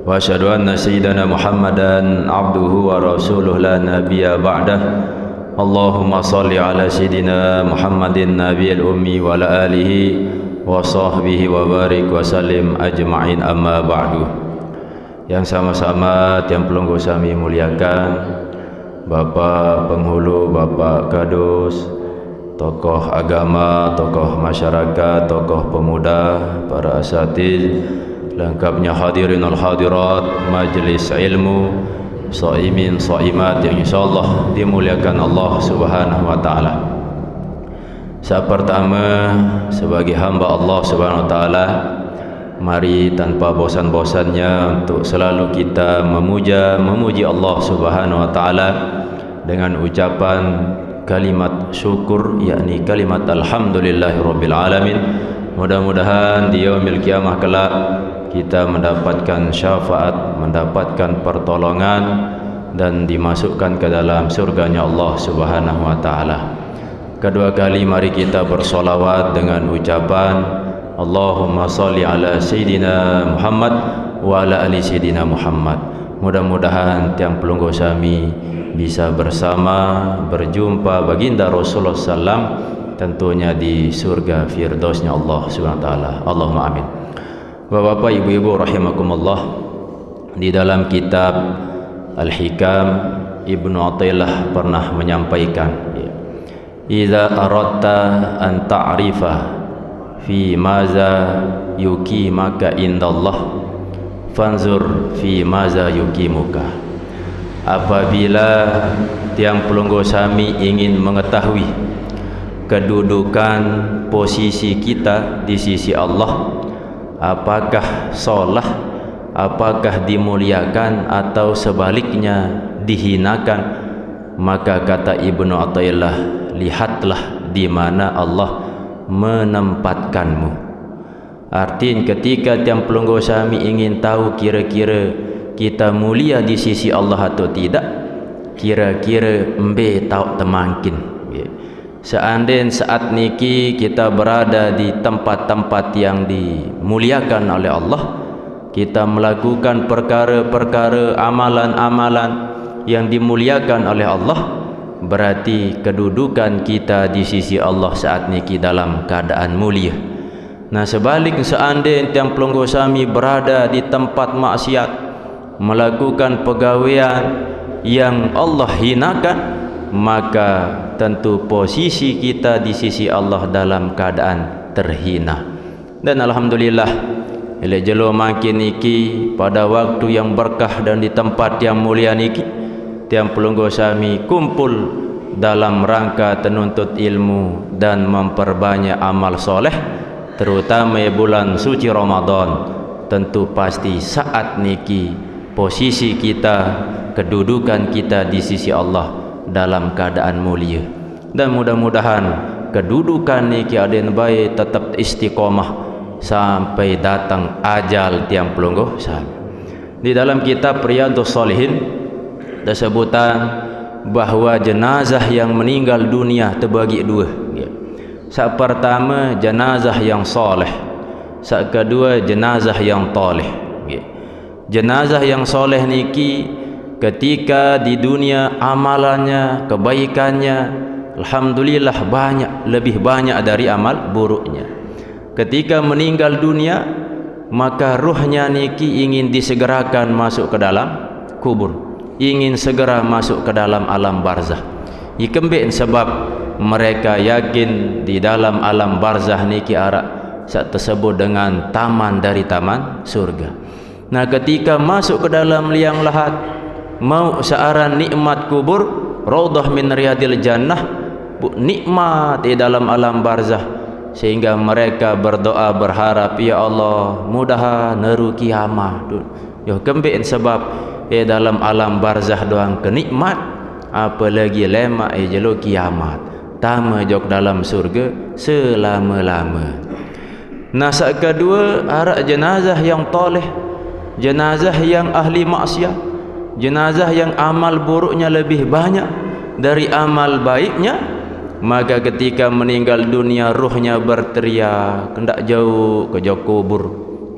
وأشهد أن سيدنا محمدا عبده ورسوله لا نبي بعده اللهم صل على سيدنا محمد النبي الأمي وعلى آله وصحبه وبارك وسلم أجمعين أما بعد. Yang sama-sama Tiang Pelunggu Sami muliakan Bapak Penghulu, Bapak Kadus, tokoh agama, tokoh masyarakat, tokoh pemuda, para asatidz, lengkapnya hadirin al-hadirat, majlis ilmu, shaimin, shaimat yang insyaallah dimuliakan Allah Subhanahu wa taala. Saat pertama sebagai hamba Allah Subhanahu wa taala, mari tanpa bosan-bosannya untuk selalu kita memuji Allah Subhanahu wa taala dengan ucapan kalimat syukur, yakni kalimat alhamdulillahirabbil alamin. Mudah-mudahan di yaumil kiamah kelak kita mendapatkan syafaat, mendapatkan pertolongan dan dimasukkan ke dalam surganya Allah Subhanahu wa taala. Kedua kali mari kita bersolawat dengan ucapan Allahumma salli ala Sayyidina Muhammad wa ala ali Sayyidina Muhammad. Mudah-mudahan Tiang Pelunggu Sami bisa bersama berjumpa baginda Rasulullah SAW, tentunya di surga firdausnya Allah Subhanahu wa taala. Allahumma amin. Bapak-bapak, ibu-ibu rahimakumullah, di dalam kitab Al-Hikam Ibnu Athaillah pernah menyampaikan, idza aradta an ta'rifa fi maza yukimaka indallah fanzur fi maza yukimuka. Apabila Tiang Pelunggu Sami ingin mengetahui kedudukan posisi kita di sisi Allah, apakah sholah, apakah dimuliakan atau sebaliknya dihinakan, maka kata Ibnu Athaillah, lihatlah di mana Allah menempatkanmu. Artinya ketika Tiang Pelunggu Sami ingin tahu kira-kira kita mulia di sisi Allah atau tidak, kira-kira embe tahu temangkin. Seandainya saat niki kita berada di tempat-tempat yang dimuliakan oleh Allah, kita melakukan perkara-perkara, amalan-amalan yang dimuliakan oleh Allah, berarti kedudukan kita di sisi Allah saat niki dalam keadaan mulia. Nah, sebaliknya seandainya Tiang Pelunggu Sami berada di tempat maksiat, melakukan pegawaian yang Allah hinakan, maka tentu posisi kita di sisi Allah dalam keadaan terhina. Dan alhamdulillah, bila jelo makin niki pada waktu yang berkah dan di tempat yang mulia niki, Tiang Pelunggu Sami kumpul dalam rangka menuntut ilmu dan memperbanyak amal soleh, terutama bulan suci Ramadan. Tentu pasti saat niki posisi kita, kedudukan kita di sisi Allah dalam keadaan mulia. Dan mudah-mudahan kedudukan niki aden baik tetap istiqomah sampai datang ajal Tiang Pelunggu Sami. Di dalam kitab Riyadhus Shalihin ada sebutan bahawa jenazah yang meninggal dunia terbagi dua. Sak pertama jenazah yang soleh, sak kedua jenazah yang toleh. Jenazah yang soleh niki ketika di dunia amalannya, kebaikannya alhamdulillah banyak, lebih banyak dari amal buruknya. Ketika meninggal dunia, maka ruhnya niki ingin disegerakan masuk ke dalam kubur, ingin segera masuk ke dalam alam barzah. Ikembek sebab mereka yakin di dalam alam barzah niki arak saat tersebut dengan taman dari taman surga. Nah, ketika masuk ke dalam liang lahat, mau searan nikmat kubur, raudhah min riyadil jannah, nikmat di dalam alam barzah, sehingga mereka berdoa berharap, ya Allah mudah neru kiamah. Yo kembek sebab dalam alam barzah doang kenikmat, apalagi lemak jelo kiamat, tama jok dalam surga selama-lama. Nah, sak kedua arak jenazah yang toleh, jenazah yang ahli maksiat, jenazah yang amal buruknya lebih banyak dari amal baiknya, maka ketika meninggal dunia ruhnya berteriak hendak jauh ke jauh kubur.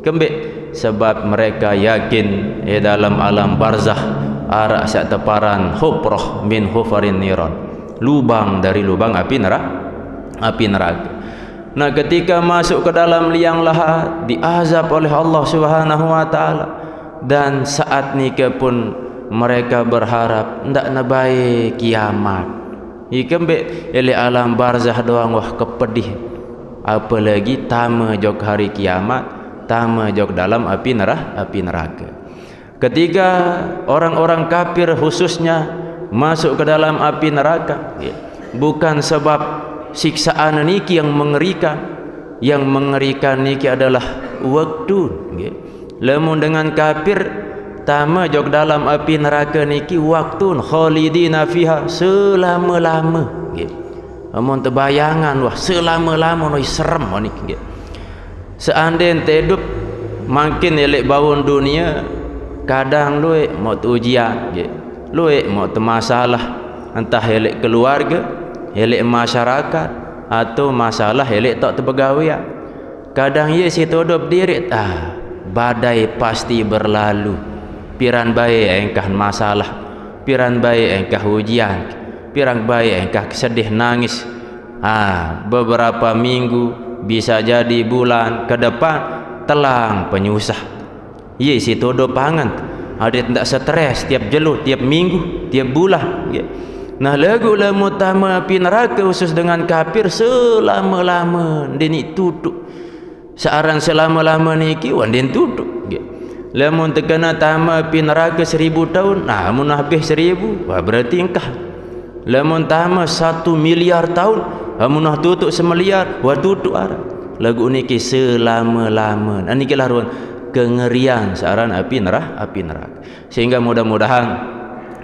Kembek sebab mereka yakin dalam alam barzah arak sak teparan hufrah min hufarin niran, lubang dari lubang api neraka. Nah, ketika masuk ke dalam liang lahat diazab oleh Allah Subhanahu wa taala, dan saat nikah pun mereka berharap ndak nabai kiamat. Ikembe ele alam barzah doang wah kepedih, apalagi tama jog hari kiamat, tama jog dalam api neraka. Ketika orang-orang kafir khususnya masuk ke dalam api neraka, bukan sebab siksaan niki yang mengerikan niki adalah waktu. Lamun dengan kafir tama jog dalam api neraka niki waktun khalidina fiha, selama-lama. Amun terbayangan wah selama-lama noi serem niki. Seandainya hidup makin elek bawon dunia, kadang luek mau ujian, luek mau masalah, entah elek keluarga, elek masyarakat, atau masalah elek tak terpegawai. Kadang ye situ hidup diri, badai pasti berlalu. Piran baik engkah masalah, piran baik engkah ujian, piran baik engkah sedih nangis. Beberapa minggu, bisa jadi bulan ke depan telang penyusah. Ye situ do pangan, ada tidak stres tiap jelu, tiap minggu, tiap bulan. Nah, lagu lamu tama api neraka khusus dengan kafir selama-lama dini tutup. Searan selama-lama niki wan den tutup. Lamun terkena tama api neraka 1000 tahun, nah mun habis 1000, wah berarti engkah. Lamun tama 1 miliar tahun, mun tutup 1 miliar, wah tutup arah. Lagu niki selama-lama. Niki lah ruan kengerian searan api neraka. Sehingga mudah-mudahan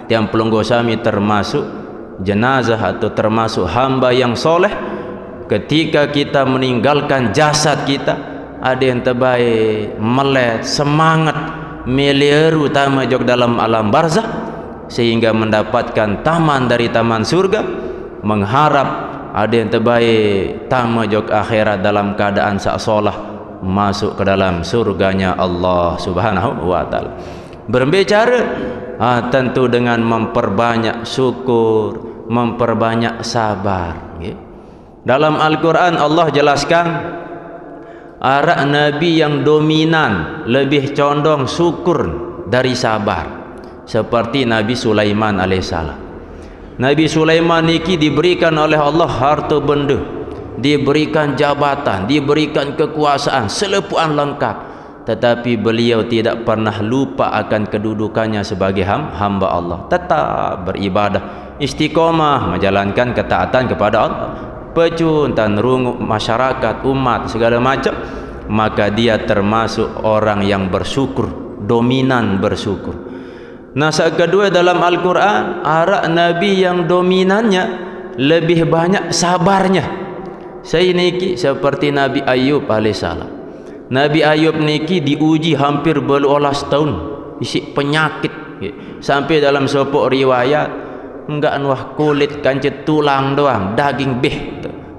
tiang pelunggu sami termasuk jenazah atau termasuk hamba yang soleh. Ketika kita meninggalkan jasad kita, ada yang terbaik melek semangat meliru utama jog dalam alam barzah, sehingga mendapatkan taman dari taman surga, mengharap ada yang terbaik tama jog akhirat dalam keadaan sa'solah, masuk ke dalam surganya Allah Subhanahu wa taala. Berbicara tentu dengan memperbanyak syukur, memperbanyak sabar. Dalam Al-Quran Allah jelaskan arak Nabi yang dominan lebih condong syukur dari sabar, seperti Nabi Sulaiman alaihissalam. Nabi Sulaiman niki diberikan oleh Allah harta benda, diberikan jabatan, diberikan kekuasaan, selepuan lengkap, tetapi beliau tidak pernah lupa akan kedudukannya sebagai hamba Allah. Tetap beribadah, istiqomah menjalankan ketaatan kepada Allah, pecuntan rungu masyarakat, umat, segala macam. Maka dia termasuk orang yang bersyukur, dominan bersyukur. Nah, kedua dalam Al-Quran arak Nabi yang dominannya lebih banyak sabarnya. Saya niki seperti Nabi Ayub alaihissalam. Nabi Ayub niki diuji hampir berulas tahun, isi penyakit, sampai dalam sebuah riwayat enggak nuah kulit kancet tulang doang, daging beh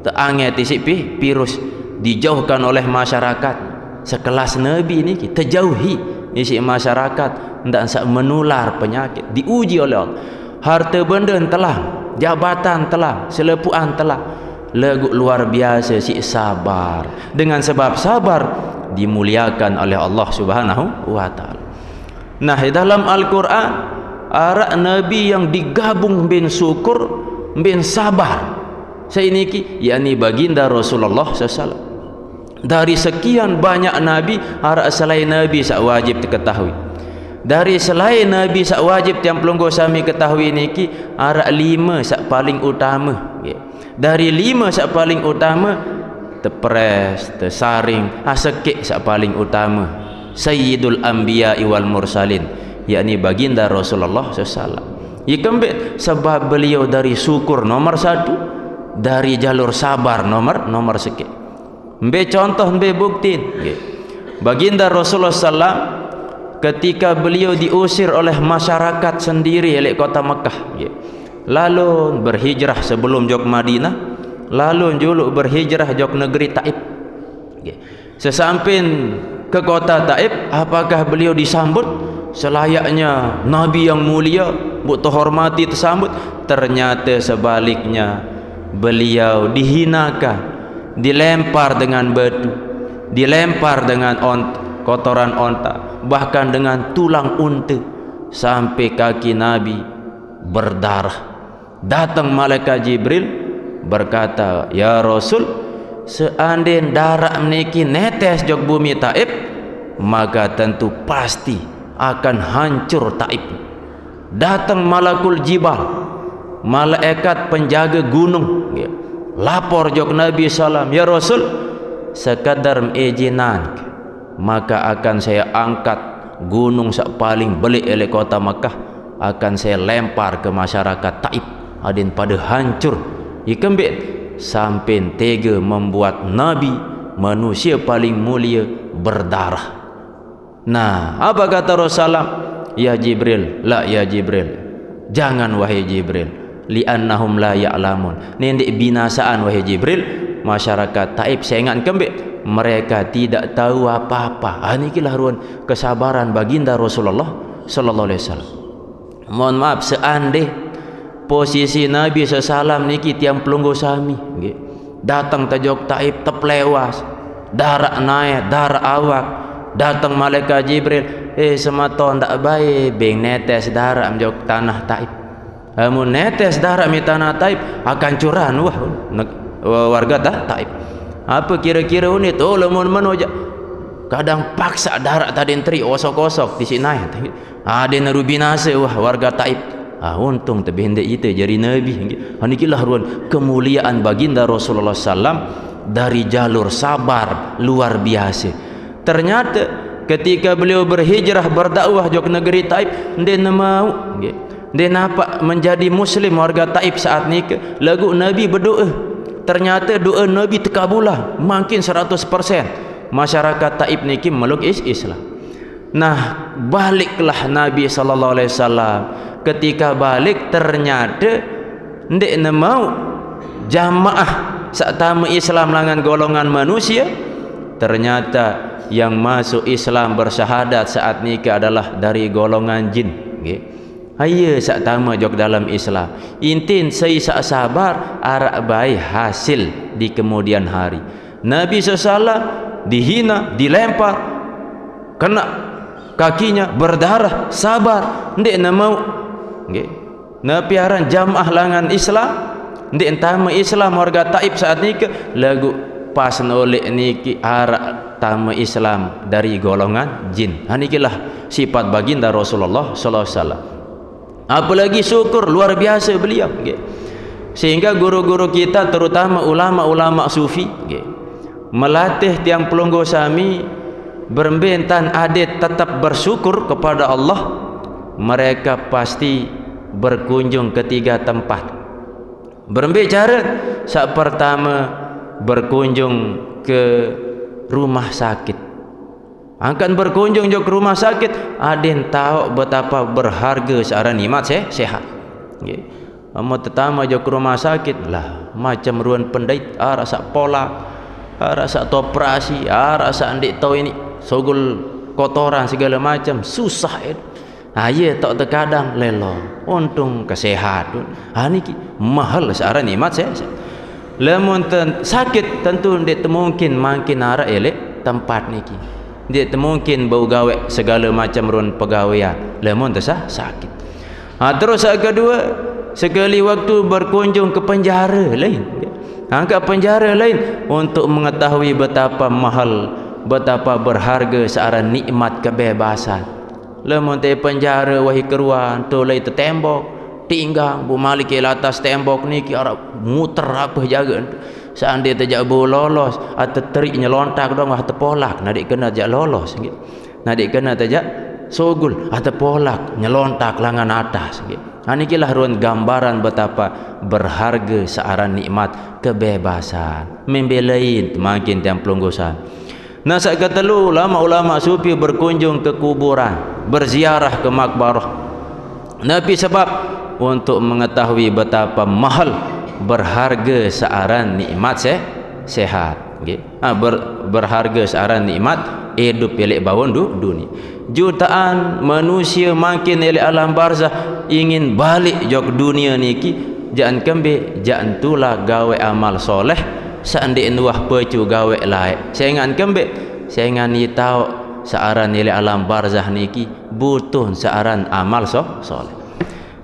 teanget isi virus, dijauhkan oleh masyarakat. Sekelas Nabi niki terjauhi isi masyarakat, ndak menular penyakit, diuji oleh Allah. Harta benda telah, jabatan telah, selepuan telah, lagu luar biasa si sabar. Dengan sebab sabar dimuliakan oleh Allah Subhanahu wa taala. Nah, dalam Al-Quran arak Nabi yang digabung bin syukur bin sabar, saya niki yakni baginda Rasulullah SAW. Dari sekian banyak Nabi, arak selain Nabi sak wajib diketahui. Dari selain Nabi sak wajib yang pelunggu sami ketahui niki arak 5 sak paling utama. Dari 5 sak paling utama, terpres, tersaring, sekik sak paling utama, Sayyidul Anbiya wal Mursalin, yakni baginda Rasulullah SAW. Ikembet sebab beliau dari syukur nomor 1, dari jalur sabar nomor sekik. Mbe contoh, mbe bukti. Baginda Rasulullah SAW ketika beliau diusir oleh masyarakat sendiri oleh kota Mekah, lalu berhijrah sebelum jog Madinah, lalu juluk berhijrah jog negeri Taif. Sesamping ke kota Taif, apakah beliau disambut selayaknya Nabi yang mulia, butuh hormati tersambut? Ternyata sebaliknya, beliau dihinakan, dilempar dengan batu, dilempar dengan kotoran onta, bahkan dengan tulang unta, sampai kaki Nabi berdarah. Datang malaikat Jibril berkata, ya Rasul, seandainya darah meniki netes jog bumi Taif, maka tentu pasti akan hancur Taif. Datang malakul jibal, malaikat penjaga gunung, lapor jog Nabi salam, ya Rasul, sekadar mengizinan maka akan saya angkat gunung sak paling belik oleh kota Makkah, akan saya lempar ke masyarakat Taif, adin pada hancur ikembit, sampai tega membuat Nabi manusia paling mulia berdarah. Nah, apa kata Rasulullah? Ya Jibril, la ya Jibril, jangan wahai Jibril, li'annahum la ya'lamun, nendik binasaan wahai Jibril, masyarakat Taif sengan kembik, mereka tidak tahu apa-apa. Inilah ruan kesabaran baginda Rasulullah sallallahu alaihi wasallam. Mohon maaf, seandainya posisi Nabi SAW niki tiang pelunggu sami datang tajok Taif teplewas, darah naik, darah awak, datang malaikat Jibril, sematon tak baik beng netes darah menjok tanah Taif. Amun netes darah mi tanah Taif akan curahan warga Taif. Apa kira-kira unit? Oh lemon menoja kadang paksa darah tadi entri osok-osok di sini ada naru binasa warga Taif. Untung tapi hendak itu jadi Nabi. Inilah ruan kemuliaan baginda Rasulullah SAW dari jalur sabar luar biasa. Ternyata ketika beliau berhijrah berdakwah jok negeri Taif, dia mau dia nampak menjadi muslim warga Taif saat ni lagu Nabi berdoa. Ternyata doa Nabi terkabulah, makin 100% masyarakat Taif niki meluk Islam. Nah, baliklah Nabi sallallahu alaihi wasallam. Ketika balik ternyata ndak mau jamaah sak tamu Islam langan golongan manusia. Ternyata yang masuk Islam bersyahadat saat nikah adalah dari golongan jin. Ayo sak tamu jog dalam Islam. Intin saya sak sabar arak baik hasil di kemudian hari. Nabi SAW dihina, dilempar, kena kakinya berdarah, sabar, ndak mau. Nabi aran jamaah langan Islam, ndak tamu Islam warga Taif saat nikah lagu pas oleh niki arak tamu Islam dari golongan jin. Inilah sifat baginda Rasulullah sallallahu alaihi wasallam. Apalagi syukur luar biasa beliau. Sehingga guru-guru kita terutama ulama-ulama sufi melatih tiang pelunggu sami berbentan adat tetap bersyukur kepada Allah. Mereka pasti berkunjung ke 3 tempat. Berbicara saat pertama berkunjung ke rumah sakit. Akan berkunjung ke rumah sakit, aden tahu betapa berharga seorang nikmat sehat. Amat pertama ke rumah sakit lah macam ruan pendait, rasa pola, rasa operasi, rasa ndik tahu ini sogol kotoran segala macam susah. Ya tak terkadang lelo. Untung kesehatan. Niki mahal seorang nikmat sehat. Lamun sakit tentu ndik mungkin makin arah elek tempat niki. Dia mungkin bau gawe segala macam ruan pegawaian. Lamun tersah sakit. Terus yang kedua, sekali waktu berkunjung ke penjara lain. Ke penjara lain untuk mengetahui betapa mahal, betapa berharga seorang nikmat kebebasan. Lamun te penjara wahi keruan tu lai tembok tinggang bu malik ke atas tembok ni ki arab muter apa jaga. Seandainya tidak boleh lolos atau terik nyelontak dong atau polak nadik kena jak lolos nadik kena tajak sogul atau polak nyelontak langan atas anikilah ruan gambaran betapa berharga seorang nikmat kebebasan membelain makin tiang pelunggusan. Nah saat ketelu ulama-ulama sufi berkunjung ke kuburan, berziarah ke makbarah Nabi sebab untuk mengetahui betapa mahal berharga seorang nikmat sehat. Berharga seorang nikmat hidup elok bawon dunia. Jutaan manusia makin elok alam barzah ingin balik jok dunia niki, jangan kembe jangan tulah gawe amal soleh seandainya nuah pecu gawe lain. Sayangan kembe sayangan ni tahu searan nilai alam barzah niki butuh searan amal soleh.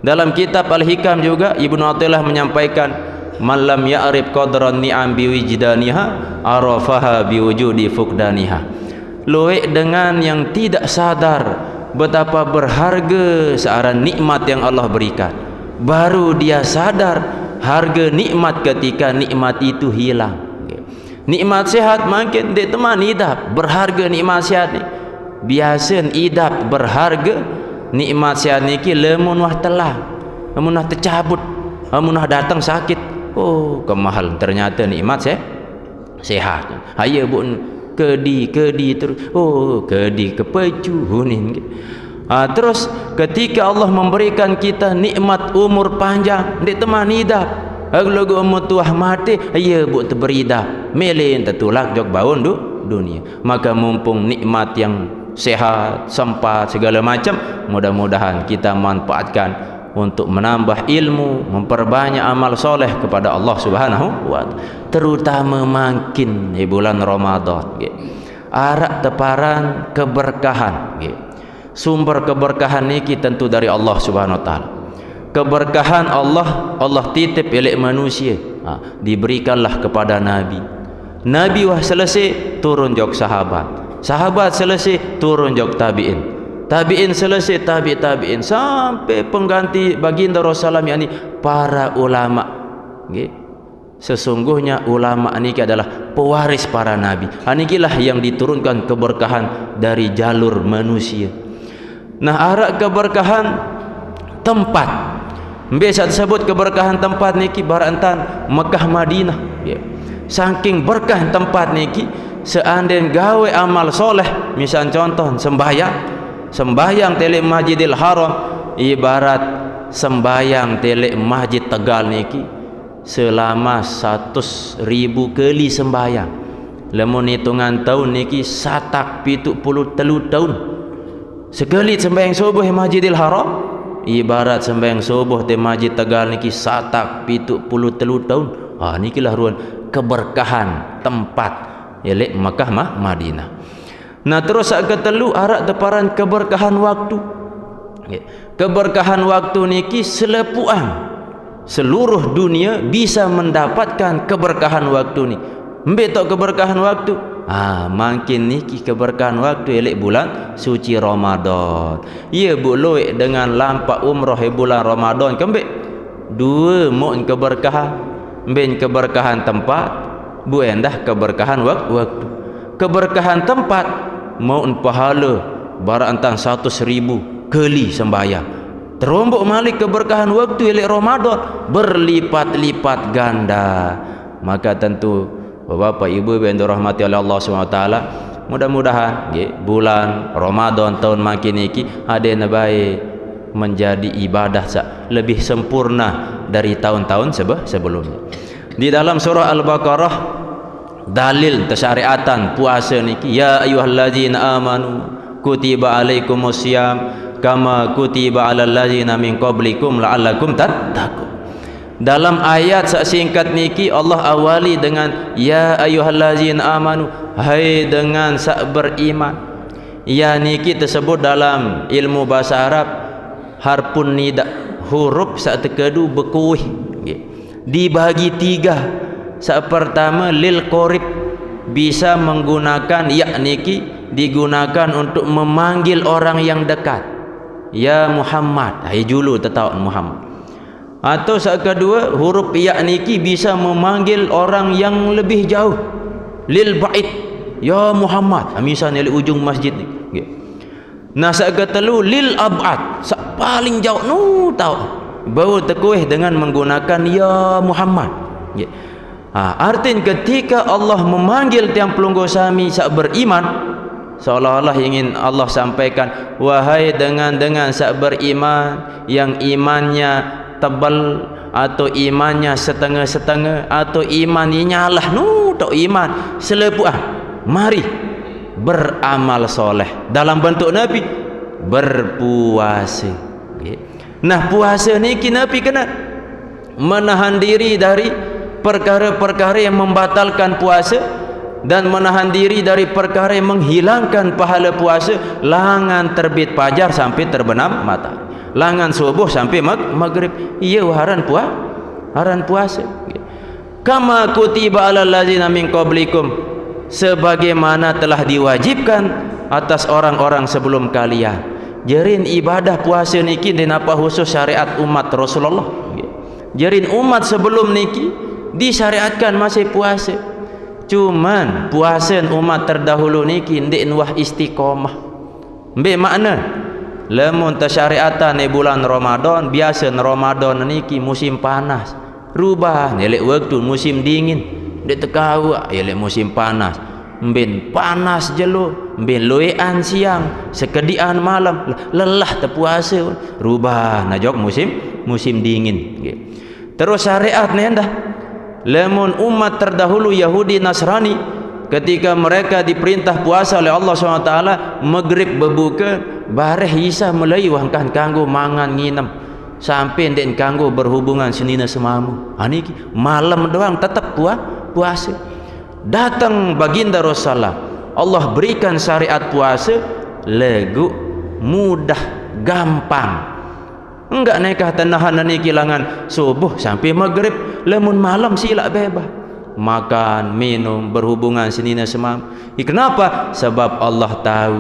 Dalam kitab Al-Hikam juga Ibnu Athaillah menyampaikan, man lam ya'rif qadran ni'am biwijdaniha arafaha biwujudi fuqdaniha. Luwek dengan yang tidak sadar betapa berharga searan nikmat yang Allah berikan, baru dia sadar harga nikmat ketika nikmat itu hilang. Nikmat sehat makin dia teman idap berharga nikmat sehat ni. Biasa idap berharga nikmat sehat ni ki lemun wah telah, lemun wah tercabut, lemun wah datang sakit. Oh, kemahal ternyata nikmat sehat. Haya bu kedi terus. Oh, kedi kepecu hunin. Terus ketika Allah memberikan kita nikmat umur panjang, dia teman idap. Lagu umur tuah mati, ya bu terberidap. Melin tertulak jok baun dunia. Maka mumpung nikmat yang sehat, sempat segala macam, mudah-mudahan kita manfaatkan untuk menambah ilmu, memperbanyak amal soleh kepada Allah Subhanahu wa ta'ala, terutama makin di bulan Ramadan. Arak teparan keberkahan. Sumber keberkahan ini tentu dari Allah Subhanahu wa ta'ala. Keberkahan Allah titip oleh manusia, diberikanlah kepada Nabi. Nabi wah selesai turun jok sahabat selesai turun jok tabi'in selesai tabi'in sampai pengganti baginda Rasulullah yakni para ulama. Sesungguhnya ulama ini adalah pewaris para nabi. Inilah yang diturunkan keberkahan dari jalur manusia. Nah, arak keberkahan tempat. Biasa disebut keberkahan tempat niki barantan Mekah Madinah. Saking berkah tempat niki, seandainya gawe amal soleh, misal contoh sembahyang telek Masjidil Haram ibarat sembahyang telek Masjid Tegal niki selama 100.000 kali sembahyang. Lemun hitungan tahun niki satak 70 tahun. Sekali sembahyang subuh Masjidil Haram ibarat sembahyang subuh di Masjid Tegal niki satak 70 tahun. Nikilah ruan keberkahan tempat elek Makkah Madinah. Nah, terus saat ketelu arak teparan keberkahan waktu. Keberkahan waktu niki selepuan seluruh dunia bisa mendapatkan keberkahan waktu ni. Mbetok keberkahan waktu. Makin niki keberkahan waktu elek bulan suci Ramadan. Ia boleh dengan lampak umrah bulan Ramadan kembek dua mon keberkahan. Ben keberkahan tempat, bu endah keberkahan waktu. Keberkahan tempat mohon pahala barantan 100.000 kali sembahyang. Terombok malik keberkahan waktu elek Ramadan berlipat-lipat ganda. Maka tentu Bapak Ibu yang dirahmati oleh Allah SWT, mudah-mudahan bulan Ramadan tahun makin iki ada yang baik menjadi ibadah lebih sempurna dari tahun-tahun sebelumnya. Di dalam surah Al-Baqarah dalil tasyariatan puasa niki, ya ayyuhallazina amanu kutiba alaikumusiyam kama kutiba alal ladzina min qablikum la'allakum tattaqun. Dalam ayat singkat niki Allah awali dengan ya ayyuhallazina amanu, hai dengan sak beriman. Ya niki tersebut dalam ilmu bahasa Arab harpun nida, huruf sak terkedu berkuih dibagi tiga. Sak pertama lil qorib, bisa menggunakan ya niki digunakan untuk memanggil orang yang dekat, ya Muhammad, hai julu tetap Muhammad. Atau sak kedua huruf ya niki bisa memanggil orang yang lebih jauh, lil ba'id, ya Muhammad, misalnya di ujung masjid ni. Nah, sak ketelu lil ab'ad, sak paling jauh tahu baru terkuih dengan menggunakan ya Muhammad. Artinya ketika Allah memanggil tiang pelunggu sami sak beriman, seolah-olah ingin Allah sampaikan, wahai dengan sak beriman yang imannya tebal atau imannya setengah-setengah atau imannya nyalah tak iman selepuan, mari beramal soleh. Dalam bentuk Nabi berpuasa. Nah, puasa niki Nabi kena menahan diri dari perkara-perkara yang membatalkan puasa dan menahan diri dari perkara yang menghilangkan pahala puasa. Langan terbit fajar sampai terbenam mata, langan subuh sampai maghrib. Iya haran puasa. Kama kutiba alal ladzina min qablikum, sebagaimana telah diwajibkan atas orang-orang sebelum kalian. Jerin ibadah puasa niki dinapa khusus syariat umat Rasulullah. Jerin umat sebelum niki disyariatkan masih puasa. Cuman puasa umat terdahulu niki ndek wah istiqomah. Mbe makna lamun tasyariatan di bulan Ramadan, biasa Ramadan niki musim panas. Rubah elek waktu musim dingin. Dek tekau elek musim panas. Mbin panas jelo, mbin loean siang, sekedian malam, lelah terpuasa. Rubah najok musim dingin. Terus syariat ni dah. Lamun umat terdahulu Yahudi Nasrani, ketika mereka diperintah puasa oleh Allah SWT, maghrib berbuka, bareh Isa mulai wangkan kanggo mangan nginam sampai den kanggo berhubungan senina semamu. Niki malam doang tetap puasa. Datang baginda Rasulullah, Allah berikan syariat puasa legu, mudah, gampang. Enggak nekah tenahan niki langan subuh sampai maghrib, lamun malam silak bebas. Makan, minum, berhubungan senina semam. Kenapa? Sebab Allah tahu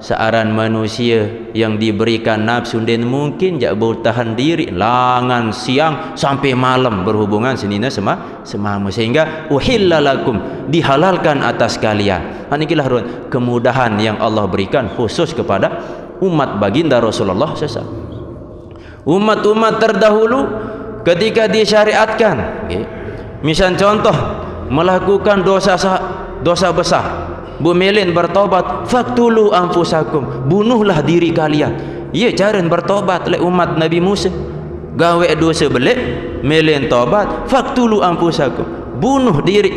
searan manusia yang diberikan nafsu dan mungkin jak bertahan diri langan siang sampai malam berhubungan senina semama, sehingga uhillalakum, dihalalkan atas kalian. Inilah kemudahan yang Allah berikan khusus kepada umat baginda Rasulullah SAW. Umat-umat terdahulu ketika disyariatkan, misal contoh melakukan dosa besar, bumelin bertobat, faktulu anfusakum, bunuhlah diri kalian. Ia cara bertobat oleh umat Nabi Musa. Gawe dosa belik, melin tobat, faktulu anfusakum, bunuh diri.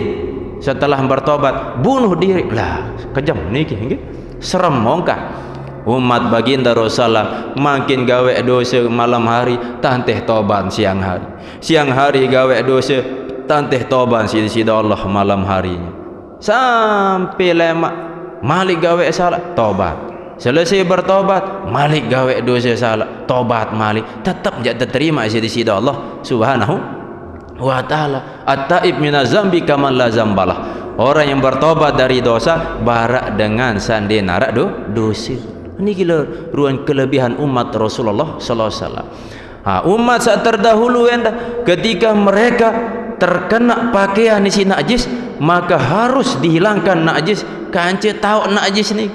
Setelah bertobat, bunuh diri. Lah, kejam niki, serem mongkah. Umat baginda Rasulullah makin gawe dosa malam hari, tanteh tobat siang hari. Siang hari gawe dosa, tanteh tobat sida Allah malam harinya. Sampai lemak malik gawe salah, tobat. Selesai bertobat, malik gawe dosa salah, tobat malik. Tetap jak terima sida Allah Subhanahu wa taala. At-taib minaz zambi kaman la zambalah. Orang yang bertobat dari dosa barak dengan sandi narak dosa. Ini gila ruang kelebihan umat Rasulullah sallallahu alaihi wasallam. Umat saat terdahulu ketika mereka terkena pakaian isi najis, maka harus dihilangkan najis. Kance tahu najis ni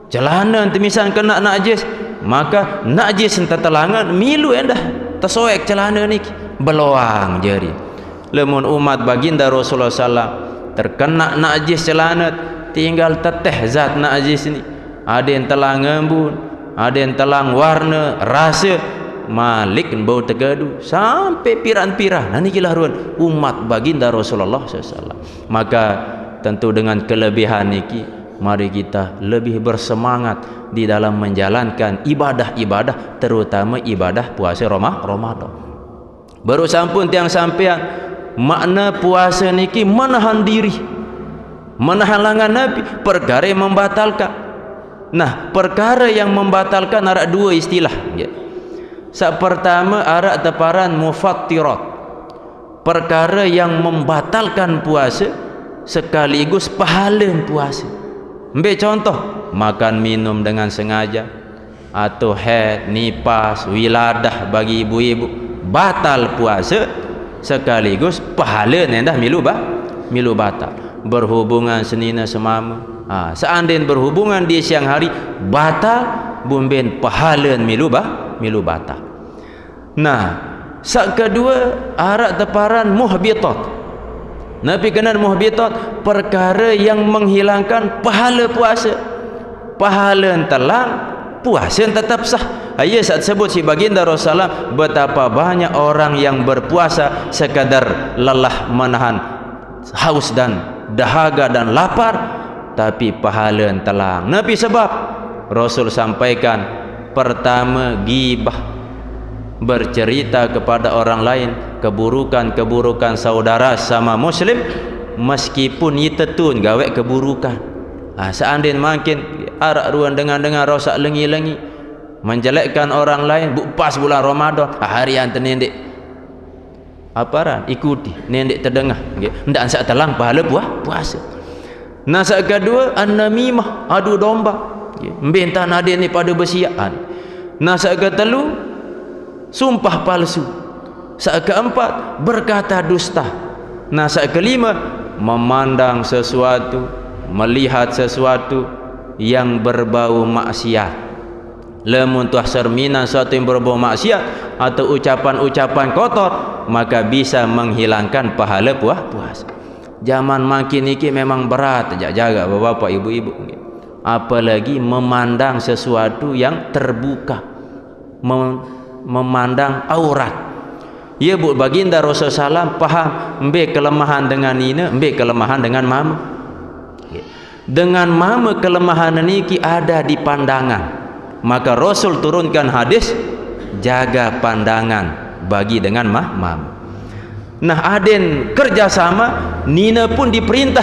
celana misal kena najis, maka najis enta telangan milu tersoek celana ni beloang jari. Lemun umat baginda Rasulullah sallallahu terkena najis celana, tinggal teteh zat najis ni. Ada yang telang embun, ada yang telang warna, rasa, malik bau tegadu sampai pirang-pirang. Nah ini ruan umat baginda Rasulullah SAW. Maka tentu dengan kelebihan niki, mari kita lebih bersemangat di dalam menjalankan ibadah-ibadah, terutama ibadah puasa Ramadan. Baru sampun tiang sampean makna puasa niki menahan diri, menahan langan Nabi, perkara yang membatalkan. Nah, perkara yang membatalkan ada dua istilah. Pertama arak teparan mufattirat, perkara yang membatalkan puasa sekaligus pahala puasa. Ambil contoh, makan minum dengan sengaja, atau haid, nifas, wiladah bagi ibu-ibu, batal puasa sekaligus pahala nendah milu batal. Berhubungan senina semama, seandainya berhubungan di siang hari batal, bumben pahala milu batal. Nah, sak kedua arak teparan muhbitat. Nabi kenal muhbitat, perkara yang menghilangkan pahala puasa. Pahala telang, puasa tetap sah. Ayat saat sebut si baginda Rasulullah betapa banyak orang yang berpuasa sekadar lelah menahan haus dan dahaga dan lapar, tapi pahala telang. Nabi sebab Rasul sampaikan, pertama gibah, bercerita kepada orang lain keburukan-keburukan saudara sama muslim meskipun itetun gawe keburukan. Seandainya makin arak ruan dengan rosak lengi-lengi menjelekkan orang lain, pas bulan Ramadan harian tenendek aparan ikuti nendek terdengah ndak ansak telang pahala puasa. Nasa kedua an-namimah, adu domba, membentang adil ni pada bersiaan. Nasa ketelu sumpah palsu. Saat keempat berkata dusta. Nasa kelima memandang sesuatu, melihat sesuatu yang berbau maksiat. Lamun tuah cerminan sesuatu yang berbau maksiat atau ucapan-ucapan kotor, maka bisa menghilangkan pahala puasa. Zaman makin ini memang berat jaga bapak ibu-ibu, apalagi memandang sesuatu yang terbuka, memandang aurat. Ya bu, baginda Rasulullah SAW paham embe kelemahan dengan ini, embe kelemahan dengan mama. Dengan mama kelemahan ini ada di pandangan. Maka Rasul turunkan hadis, jaga pandangan bagi dengan mama. Nah, aden kerjasama, nina pun diperintah,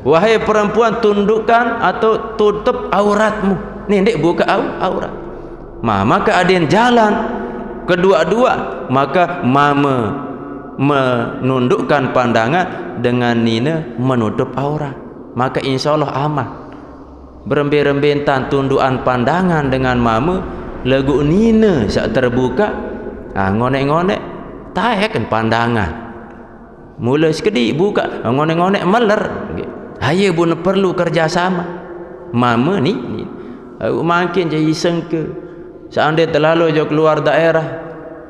wahai perempuan tundukkan atau tutup auratmu. Nendek buka aurat. Maka aden jalan kedua-dua, maka mama menundukkan pandangan dengan nina menutup aurat. Maka insya Allah aman. Berembe-rembentan tundukan pandangan dengan mama, lagu nina saat terbuka, ngonek-ngonek tayakan pandangan. Mula sekedi buka ngonek-ngonek meler. Haya pun perlu kerjasama. Mama ni makin jadi sengke. Seandainya terlalu jauh keluar daerah,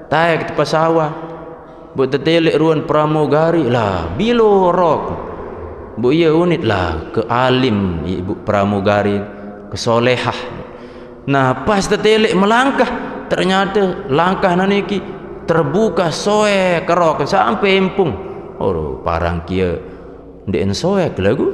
tayak ke pesawat, buat tertelik ruan pramugari lah, bilo rok. Bu ia unit lah ke alim ibu pramugari, ke solehah. Nah pas tertelik melangkah, ternyata langkah naniki terbuka soe kerok sampai empung. Oh parang kia ndek soe lagu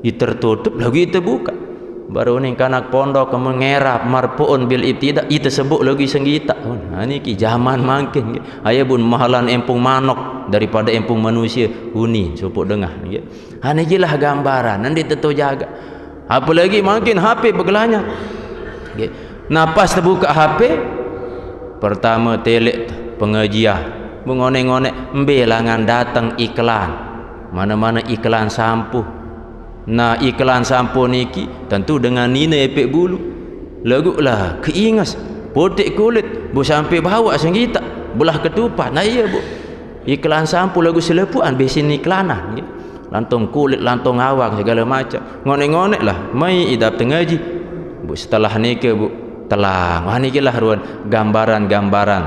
tertutup lagi terbuka. Baru ni kanak pondok mengerap marpuun bil ibtida itu sebut lagi senggita. Nah niki zaman makin aya bun mahalan empung manok daripada empung manusia huni supuk dengah niki. Nikilah gambaran nanti tentu jaga. Apalagi makin HP bergelanya. Nah pas terbuka HP, pertama telek pengajian mengonek-ngonek embelangan datang iklan, mana-mana iklan sampo. Nah iklan sampo niki tentu dengan nina epek bulu lagu lah keingas potek kulit bu sampai bawa senggita belah ketupat. Nah iya bu, iklan sampo lagu selepuan besin iklanan lantung kulit lantung awak segala macam ngonek-ngonek lah mai idap tengaji bu. Setelah niki bu telang niki lah ruan gambaran-gambaran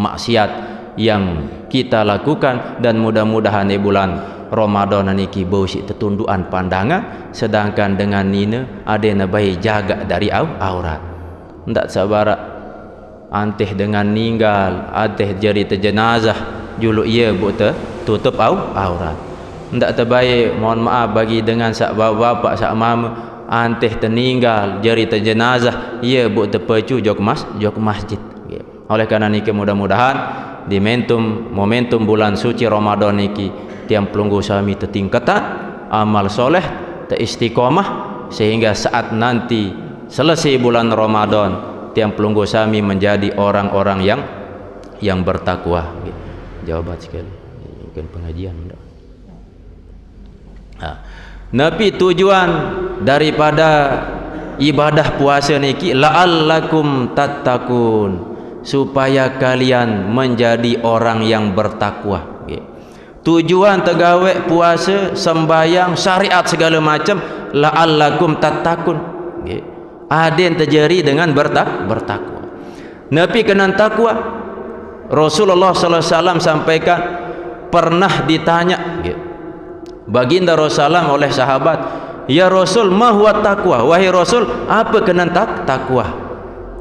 maksiat yang kita lakukan. Dan mudah-mudahan di bulan Ramadan niki bausi tertundukan pandangan, sedangkan dengan nina ada nabai jaga dari aurat. Ndak sabara anteh dengan ninggal, anteh jari terjenazah julu ia buat tutup aurat. Ndak terbaik, mohon maaf bagi dengan sak bapak sak mama anteh tertinggal jari terjenazah ia buat terpecu jok masjid. Oleh karena niki mudah-mudahan di momentum bulan suci Ramadan niki tiang pelunggu suami tertingkatan amal soleh teristiqomah, sehingga saat nanti selesai bulan Ramadan tiang pelunggu suami menjadi orang-orang yang bertakwa. Jawaban sekali bukan pengajian. Nabi tujuan daripada ibadah puasa niki la'allakum tattaqun, supaya kalian menjadi orang yang bertakwa. Tujuan tegawai puasa, sembayang, syariat segala macam la'allakum tattaqun. Aden terjadi dengan bertakwa. Nabi kena takwa. Rasulullah sallallahu alaihi wasallam sampaikan, pernah ditanya baginda Rasulullah oleh sahabat, ya Rasul, ma huwa taqwa? Wahai Rasul, apa kena takwa?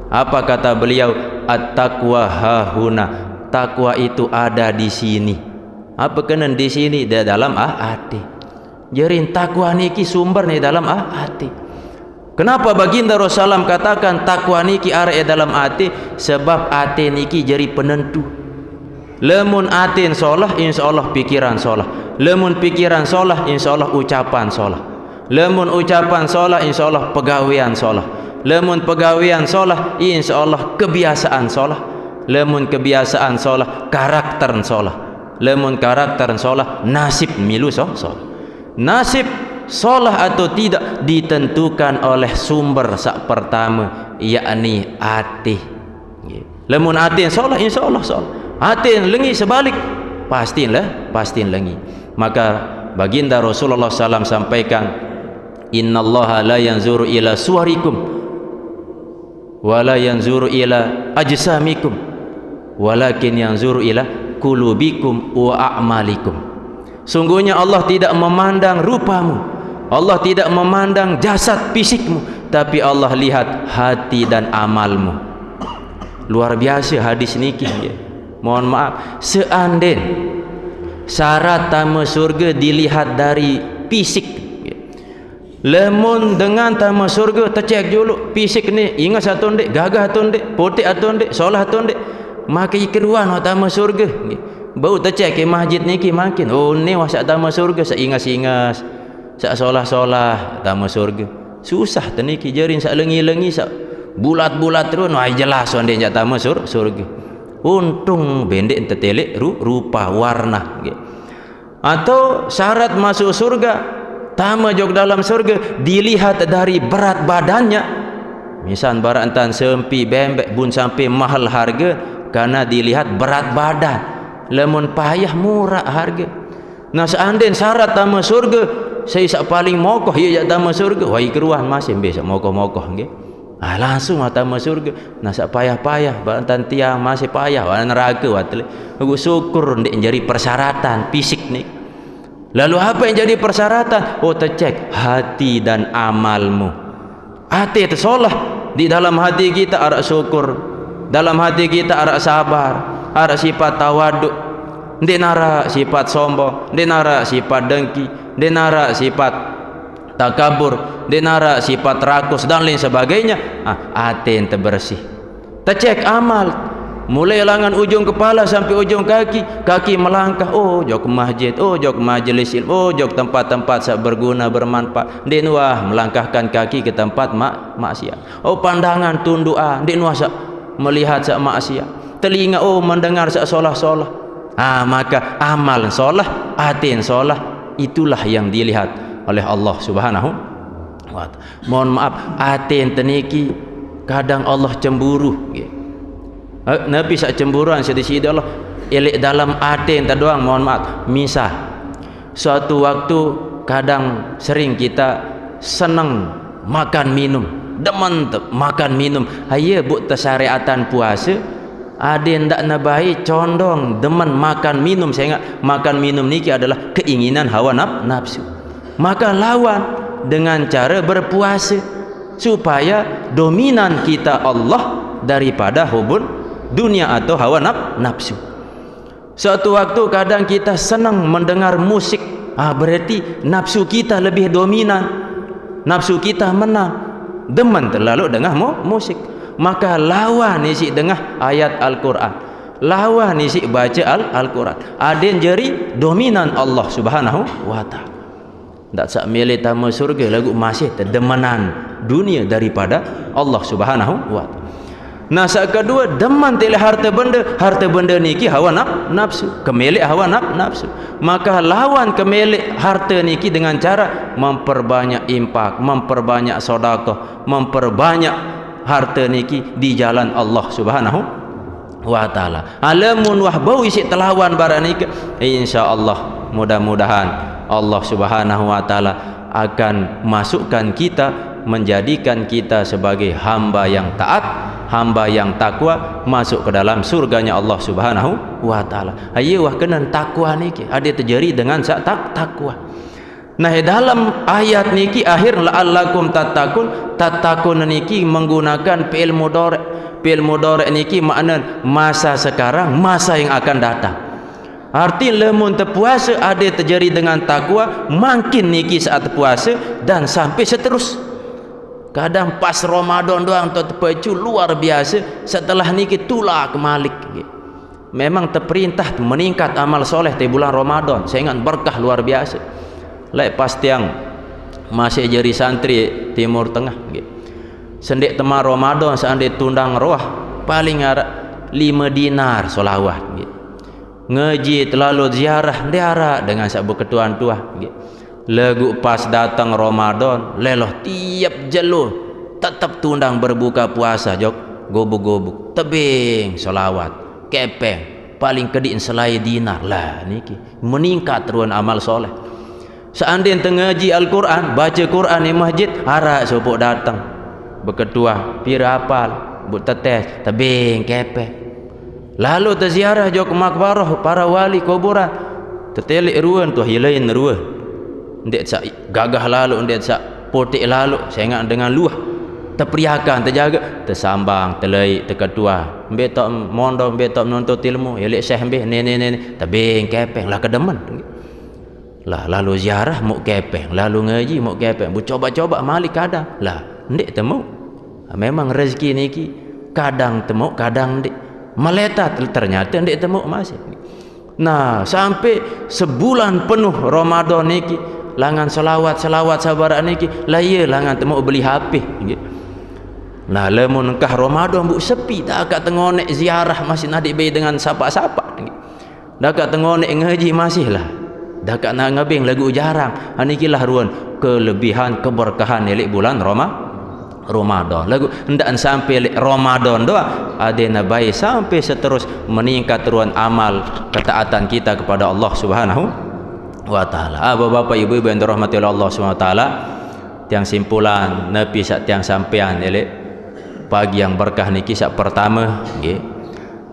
Apa kata beliau? At-taqwa hahuna. Takwa itu ada di sini. Apa kena di sini? Di dalam hati. Jerin takwa niki sumber ni dalam hati. Kenapa baginda Rasulullah katakan takwa niki are dalam hati? Sebab hati niki jadi penentu. Lemun atin solah, insyaallah pikiran solah. Lemun pikiran solah, insyaallah ucapan solah. Lemun ucapan solah, insyaallah pegawean solah. Lemun pegawean solah, insyaallah kebiasaan solah. Lemun kebiasaan solah, karakter solah. Lemun karakter solah, nasib milu solah. Nasib solah atau tidak ditentukan oleh sumber sak pertama, yakni hati. Lemun hati solah, insyaallah solah. Hati lengi sebalik, pasti lengi. Maka baginda Rasulullah SAW sampaikan, innallaha la yanzuru ila suwarikum wa la yanzuru ila ajsamikum walakin yanzuru ila qulubikum wa a'malikum. Sungguhnya Allah tidak memandang rupamu, Allah tidak memandang jasad fisikmu, tapi Allah lihat hati dan amalmu. Luar biasa hadis niki ya. Mohon maaf, seandainya syarat tamu surga dilihat dari fisik, lemun dengan tamu surga tercek dulu fisik ni ingat satu ndek, gagah satu ndek, putih satu ndek, solah satu ndek, maka ikeruan tamu surga bau tercek ke masjid niki makin oh ni wasak tamu surga seingas-ingas sak solah-solah tamu surga susah teniki jerin sak lengi-lengi sak bulat-bulat terus wah jelas onde jak tamu surga. Untung bendek tetelek rupa warna gitu. Atau syarat masuk surga tama jog dalam surga dilihat dari berat badannya. Misal barantan sempi bembek bun sampai mahal harga karena dilihat berat badan. Lemun payah murah harga. Nah seandainya syarat tama surga saya paling mokoh ya tama surga wah keruan masih besok mokoh-mokoh gitu. Langsung tama surga. Nah sak payah-payah bantan tiang masih payah neraka watle. Aku syukur ndik jadi persyaratan fisik nih. Lalu apa yang jadi persyaratan? Oh tercek hati dan amalmu. Hati itu solah, di dalam hati kita ada syukur, dalam hati kita ada sabar, ada sifat tawaduk, ndik nara sifat sombong, ndik nara sifat dengki, ndik nara sifat takabur, denara sifat rakus dan lain sebagainya. Hati yang terbersih. Tercek amal mulai langan ujung kepala sampai ujung kaki melangkah oh jok masjid, oh jok majelis ilmu, oh jok tempat-tempat sak berguna bermanfaat. Den wah melangkahkan kaki ke tempat maksiat. Oh pandangan tunduk den wah sak melihat sak maksiat. Telinga oh mendengar sak solah-solah. Maka amal solah, hati solah, itulah yang dilihat oleh Allah Subhanahu wa ta'ala. Mohon maaf hati yang teniki kadang Allah cemburu nabi sak cemburuan sedisi Allah elek dalam hati yang doang. Mohon maaf, misal suatu waktu kadang sering kita senang makan minum, demen makan minum, aye buk tersyariatan puasa ada yang tak nabai condong demen makan minum. Saya ingat makan minum niki adalah keinginan hawa nafsu. Maka lawan dengan cara berpuasa supaya dominan kita Allah daripada hubun dunia atau hawa nafsu. Suatu waktu kadang kita senang mendengar musik, berarti nafsu kita lebih dominan, nafsu kita menang, demen terlalu dengar musik. Maka lawan isi dengar ayat Al-Quran, lawan isi baca Al-Quran. Ada yang jadi dominan Allah Subhanahu wa ta'ala. Tak sak milih tamu surga lagu masih terdemenan dunia daripada Allah Subhanahu wa ta'ala. Nah sak kedua deman tele harta benda niki hawa nafsu, kemelik hawa nafsu. Maka lawan kemelik harta niki dengan cara memperbanyak infak, memperbanyak sedekah, memperbanyak harta niki di jalan Allah Subhanahu wa ta'ala. Alamun wah bau isi telawan barang niki insyaallah mudah-mudahan Allah Subhanahu wa ta'ala akan masukkan kita, menjadikan kita sebagai hamba yang taat, hamba yang takwa, masuk ke dalam surganya Allah Subhanahu wa ta'ala. Ayo wah kenan takwa niki ada terjadi dengan takwa. Nah dalam ayat niki akhir la'allakum tattaqun niki menggunakan fi'il mudhari'. Fi'il mudhari' niki makna masa sekarang, masa yang akan datang. Arti lemun terpuasa ada terjadi dengan takwa, makin niki saat terpuasa dan sampai seterus. Kadang pas Ramadan doang tu terpecu luar biasa, setelah niki tulah kemalik. Memang terperintah meningkat amal soleh di bulan Ramadan. Saya ingat berkah luar biasa. Lek pas tiang masih jadi santri Timur Tengah. Sendik teman Ramadan seandainya tundang roh paling ada 5 dinar solawat. Ngaji terlalu ziarah diara dengan sabu ketuan tua. Lagu pas datang Ramadan leloh tiap jalur tetap tundang berbuka puasa jok gobuk-gobuk tebing solawat kepeng paling kedin selai dinar lah niki meningkat ruan amal soleh. Seandainya tengaji Al-Quran baca Quran di masjid hara sopok datang berketua pira apal but tetes tebing kepeng. Lalu terziarah jok makbarah para wali kuburan tertelik ruan tu hilain ruan ndek sak gagah lalu ndek sak potik lalu saya ingat dengan luah terperiakan terjaga tersambang telai terketua betok mondo betok menuntut ilmu elek syekh be nenek tebing kepeng lah kedemen lah lalu ziarah mau kepeng lalu ngaji mau kepeng bu coba-coba malik kadang lah ndek temu memang rezeki niki kadang temu kadang ndek meletat ternyata ndek temu masih. Nah sampai sebulan penuh Ramadan niki langan selawat sabaran niki lah iya langan temu beli HP. Nah lemun kah Ramadan bu sepi tak akat tengonek ziarah masih nadik bay dengan sapa-sapa. Dak akat tengonek ngaji masih lah. Dak akat nak ngabing lagu jarang. Anikilah ruan kelebihan keberkahan elek bulan Ramadan. Lagu hendak sampai Ramadan doa adena baik sampai seterus meningkat ruan amal ketaatan kita kepada Allah Subhanahu wa taala. Bapak ibu-ibu yang dirahmati Allah Subhanahu wa taala, tiang simpulan nepi sak tiang sampean elek pagi yang berkah niki sak pertama nggih.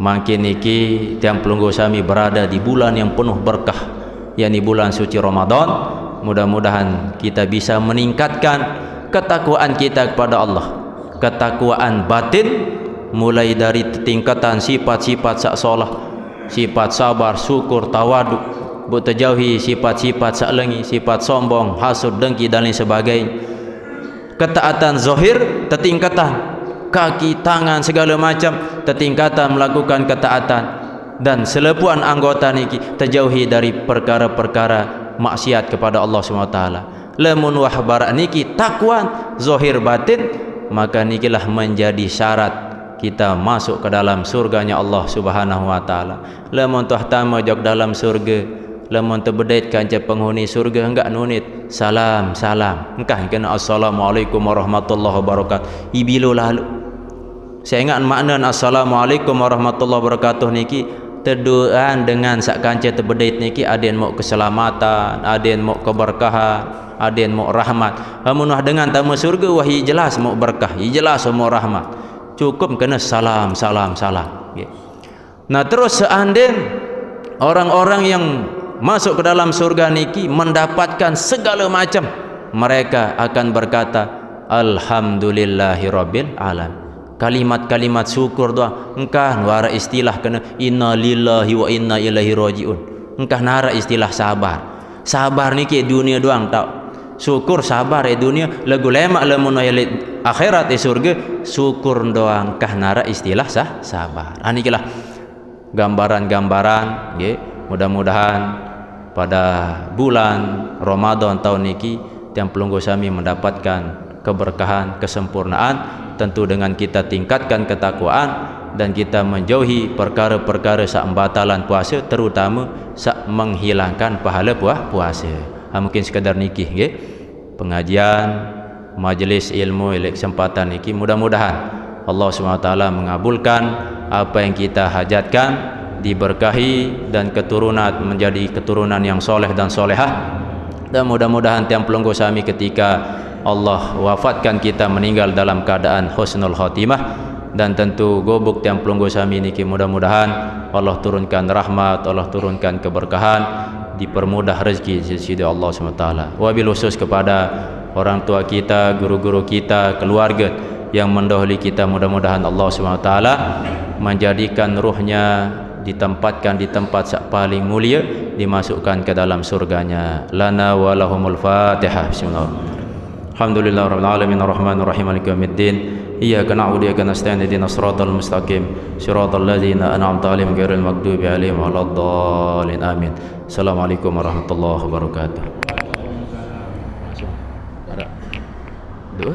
Makin niki tiang pelunggu sami berada di bulan yang penuh berkah yakni bulan suci Ramadan. Mudah-mudahan kita bisa meningkatkan ketakwaan kita kepada Allah, ketakwaan batin mulai dari tingkatan sifat-sifat sak solah, sifat sabar, syukur, tawadu, berterjauhi sifat-sifat sak lengi, sifat sombong, hasud, dengki dan lain sebagainya. Ketaatan zahir tertingkatan kaki, tangan segala macam tertingkatan melakukan ketaatan dan selepuan anggota niki terjauhi dari perkara-perkara maksiat kepada Allah SWT. Lamun wah barak niki takwan zahir batin, maka nikilah menjadi syarat kita masuk ke dalam surganya Allah Subhanahu wa taala. Lamun tuh tama jok dalam surga, lamun terbedait kanca penghuni surga enggak nunit salam engkah kena assalamualaikum warahmatullahi wabarakatuh ibilu lalu. Saya ingat makna assalamualaikum warahmatullahi wabarakatuh niki terdoaan dengan sak kanca terbedait niki ada yang mau keselamatan, ada yang mau keberkahan, ada yang mau rahmat. Amunah dengan tamu surga wahai jelas mau berkah, jelas mau rahmat. Cukup kena salam. Nah terus seandainya orang-orang yang masuk ke dalam surga niki mendapatkan segala macam, mereka akan berkata alhamdulillahirabbil alamin. Kalimat-kalimat syukur doa engkah wara istilah kena inna lillahi wa inna ilaihi rajiun. Engkah nara istilah sabar niki dunia doang tak. Syukur sabar dunia lagu lemak lamun ayat akhirat surga syukur doang kah nara istilah sabar. Anikilah gambaran-gambaran nggih. Mudah-mudahan pada bulan Ramadan tahun niki tiang pelunggu sami mendapatkan keberkahan, kesempurnaan, tentu dengan kita tingkatkan ketakwaan dan kita menjauhi perkara-perkara sak batalan puasa, terutama sak menghilangkan pahala puasa. Mungkin sekadar niki nggih. Pengajian majlis ilmu kesempatan niki mudah-mudahan Allah SWT mengabulkan apa yang kita hajatkan, diberkahi dan keturunan menjadi keturunan yang soleh dan solehah. Dan mudah-mudahan tiang pelunggu sami ketika Allah wafatkan kita meninggal dalam keadaan husnul khatimah, dan tentu gobuk tiang pelunggu sami niki mudah-mudahan Allah turunkan rahmat, Allah turunkan keberkahan, dipermudah rezeki di sisi Allah SWT. Wabil khusus kepada orang tua kita, guru-guru kita, keluarga yang mendahului kita, mudah-mudahan Allah SWT menjadikan ruhnya ditempatkan di tempat yang paling mulia, dimasukkan ke dalam surganya. Lana wa lahumul Fatihah. Bismillah. Alhamdulillah rabbil alamin arrahmanir rahim maliki yaumiddin. Iyyaka na'budu wa iyyaka nasta'in ihdinas siratal mustaqim siratal ladzina an'amta 'alaihim ghairil maghdubi 'alaihim waladdallin. Amin. Assalamualaikum warahmatullahi wabarakatuh. Doa.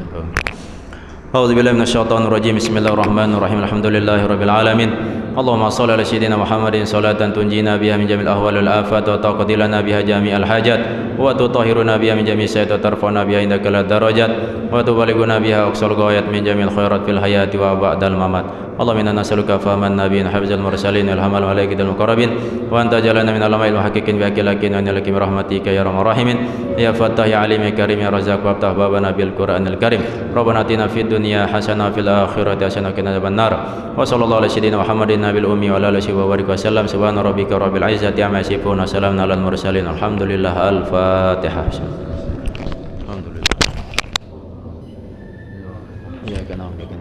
A'udzu billahi minasyaitonir rajim. Bismillahirrahmanirrahim. Alhamdulillahi rabbil alamin. Allahumma shalli ala sayyidina Muhammadin salatan tunjina biha min jamil ahwal wal afat wa taqdi lana biha jami'al hajat wa tutahhiruna biha min jami'i sayyi'at wa tarfa'una biha indaka lad darajat wa tuballighuna biha aqsal ghayat min jamil khairat fil hayati wa ba'dal mamat. Allahumma inna nas'aluka fahman nabiyyin hafizal mursalin ilhamal malaikatil muqarrabin wa anta jalana min alamil muhaqqiqin bi haqqin wa nalaki bi rahmatika ya arhamar rahimin ya fattah ya alim ya karim ya razzaq wa aftah babana bil qur'anil karim. Rabbana atina fid dunya hasanah fil akhirati hasanah wa qina adzabannar. Wa sallallahu ala sayyidina Muhammadin nabil ummi wa ala alihi wa barik wa sallam. Subhana rabbika rabbil izzati amma yasifun wa salamun alal mursalin. Alhamdulillah. Al-Fatihah. Alhamdulillah. Ya kana wa kana.